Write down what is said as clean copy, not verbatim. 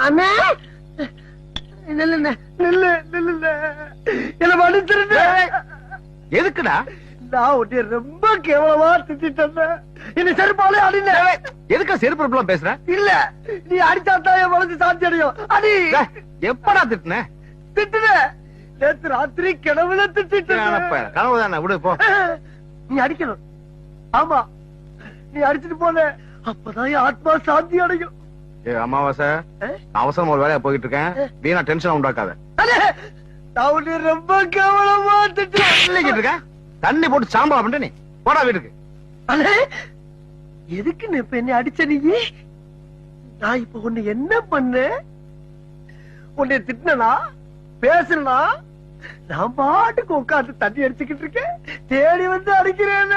அண்ணே நில்லுண்ணே, நில்லு நில்லு, என்ன மன்னிச்சிருந்த. எதுக்குடா? நான் உன்னை ரொம்ப கேவலமா திட்டேன். என்ன செருப்பாலே அடின. எதுக்கா செருப்பு பேசுற? இல்ல, நீ அடிச்சாத்தான் என் மனசு சாந்தி அடையும். அடி. எப்படா திட்டுன? திட்டுன நேத்து ராத்திரி கிணவுல திட்டேன். கனவு தானே, விடு போ. நீ அடிக்கணும். ஆமா, நீ அடிச்சுட்டு போன அப்பதான் என் ஆத்மா சாந்தி அடையும். அமாவாசை, அவசரம் ஒரு வேலையா போயிட்டு இருக்கேன், வீணா டென்ஷன் உண்டாக்காத. நான் உன்னை ரொம்ப கேவலமா திட்டேன். தண்ணி போட்டு சாம்பலா பண்ண நீ போடா வீட்டுக்கு. அண்ணே, எதுக்கு நீ இப்ப என்ன அடிச்ச? நீ நான் இப்ப உன்னை என்ன பண்ண? உன்னை திட்டினா பேசுனா நான் பாட்டுக்கு உட்காந்து தண்ணி அடிச்சுக்கிட்டு இருக்கேன். தேடி வந்து அடிக்கிறேன்.